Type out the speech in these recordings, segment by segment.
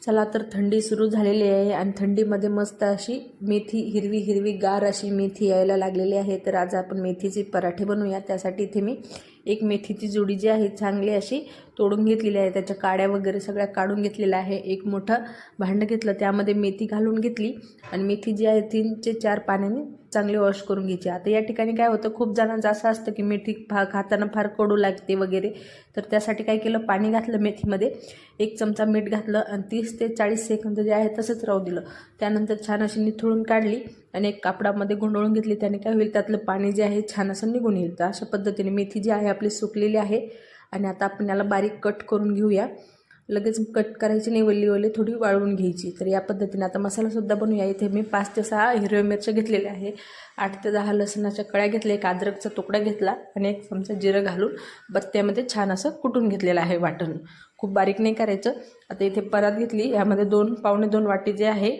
चला तर थंडी सुरू झालेली आहे आणि थंडीमध्ये मस्त अशी मेथी हिरवी हिरवी गार अशी मेथी यायला लागलेली आहे। तर आज आपण मेथीचे पराठे बनवूया। त्यासाठी इथे मी एक मेथीची जुडी जी आहे चांगली अशी तोडून घेतलेली आहे, त्याच्या काड्या वगैरे सगळ्या काढून घेतलेल्या आहे। एक मोठं भांडं घेतलं, त्यामध्ये मेथी घालून घेतली आणि मेथी जी आहे 3 ते 4 पाण्याने चांगली वॉश करून घ्यायची। आता या ठिकाणी काय होतं, खूप जणांचं असं असतं की मेथी खाताना फार कडू लागते वगैरे, तर त्यासाठी काय केलं, पाणी घातलं मेथीमध्ये, 1 चमचा मीठ घातलं आणि 30 ते 40 सेकंद जे आहे तसंच राहू दिलं। त्यानंतर छान अशी निथळून काढली आणि एक कापडामध्ये गुंडाळून घेतली। त्याने काय होईल, त्यातलं पाणी जे आहे छान असं निघून येईल। तर अशा पद्धतीने मेथी जी आहे आपली सुकलेली आहे आणि आता आपण याला बारीक कट करून घेऊया। लगेच कट करायची नाही, वल्ली थोडी वाळवून घ्यायची। तर या पद्धतीने आता मसालासुद्धा बनवूया। इथे मी 5 ते 6 हिरव्या मिरच्या घेतलेल्या आहे, 8 ते 10 लसणाच्या कळ्या घेतल्या, एक अद्रकचा तुकडा घेतला आणि 1 चमचा जिरं घालून बत्त्यामध्ये छान असं कुटून घेतलेलं आहे वाटण, खूप बारीक नाही करायचं। आता इथे परात घेतली, यामध्ये 2-2.25 वाटी जे आहे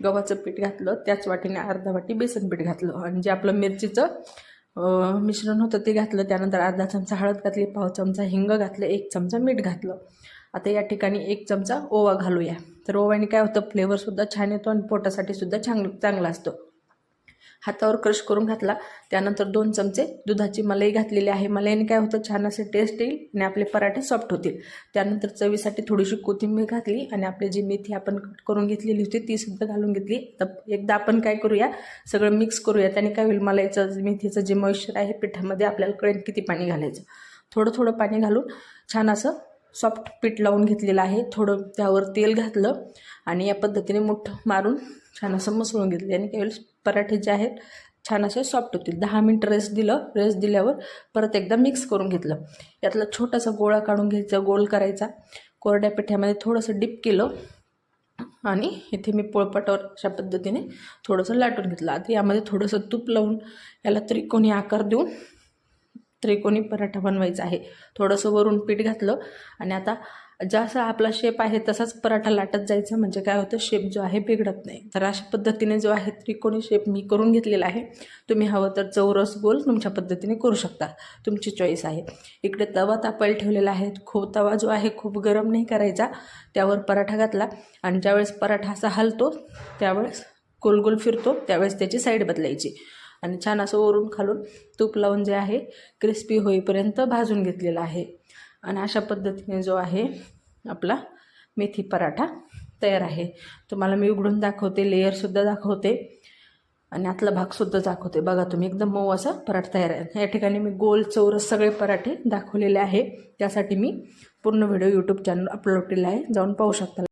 गव्हाचं पीठ घातलं, त्याच वाटीने अर्धा वाटी बेसन पीठ घातलं आणि जे आपलं मिरचीचं मिश्रण होतं ते घातलं। त्यानंतर अर्धा चमचा हळद घातली, पाव चमचा हिंग घातलं, 1 चमचा मीठ घातलं। आता या ठिकाणी 1 चमचा ओवा घालूया। तर ओव्याने काय होतं, फ्लेवरसुद्धा छान येतो आणि पोटासाठी सुद्धा चांगला असतो। हातावर क्रश करून घातला। त्यानंतर 2 चमचे दुधाची मलाई घातलेली आहे। मलाईने काय होतं, छान असे टेस्ट येईल आणि आपले पराठे सॉफ्ट होतील। त्यानंतर चवीसाठी थोडीशी कोथिंबीर घातली आणि आपली जी मेथी आपण कट करून घेतलेली होती ती सुद्धा घालून घेतली। तर एकदा आपण काय करूया, सगळं मिक्स करूया। त्याने काय होईल, मलाईचं मेथीचं जे मॉइश्चर आहे पिठामध्ये आपल्याला कळेल किती पाणी घालायचं। थोडं पाणी घालून छान असं सॉफ्ट पीठ लावून घेतलेलं आहे। थोडं त्यावर तेल घातलं आणि या पद्धतीने मुठ मारून छान असं मसळून घेतलं आणि काही पराठे जे आहेत छान असे सॉफ्ट होतील। 10 मिनिट रेस्ट दिल्यावर परत एकदा मिक्स करून घेतलं। यातला छोटासा गोळा काढून घ्यायचा, गोल करायचा, कोरड्या पिठामध्ये थोडंसं डिप केलं आणि इथे मी पोळपाटावर अशा पद्धतीने थोडंसं लाटून घेतलं। आता यामध्ये थोडंसं तूप लावून याला त्रिकोणी आकार देऊन त्रिकोणी पराठा बनवायचा आहे। थोडंसं वरून पीठ घातलं आणि आता जसा आपला शेप आहे तसाच पराठा लाटत जायचं, म्हणजे काय होतं, शेप जो आहे बिघडत नाही। तर अशा पद्धतीने जो आहे त्रिकोणी शेप मी करून घेतलेला आहे। तुम्ही हवं तर चौरस गोल तुमच्या पद्धतीने करू शकता, तुमची चॉईस आहे। इकडे तवा तापायला ठेवलेला आहे। तवा जो आहे खूप गरम नाही करायचा, त्यावर पराठा घातला आणि ज्यावेळेस पराठा असा हलतो त्यावेळेस गोल फिरतो, त्यावेळेस त्याची साईड बदलायची आणि छान असं वरून खालून तूप लावून जे आहे क्रिस्पी होईपर्यंत भाजून घेतलेला आहे। आणि अशा पद्धतीने जो आहे आपला मेथी पराठा तयार आहे। तुम्हाला मी उघडून दाखवते, लेअरसुद्धा दाखवते आणि आतला भागसुद्धा दाखवते। बघा तुम्ही, एकदम मऊ असा पराठा तयार आहे। या ठिकाणी मी गोल चौरस सगळे पराठे दाखवलेले आहे, त्यासाठी मी पूर्ण व्हिडिओ यूट्यूब चॅनल अपलोड केला आहे, जाऊन पाहू शकता।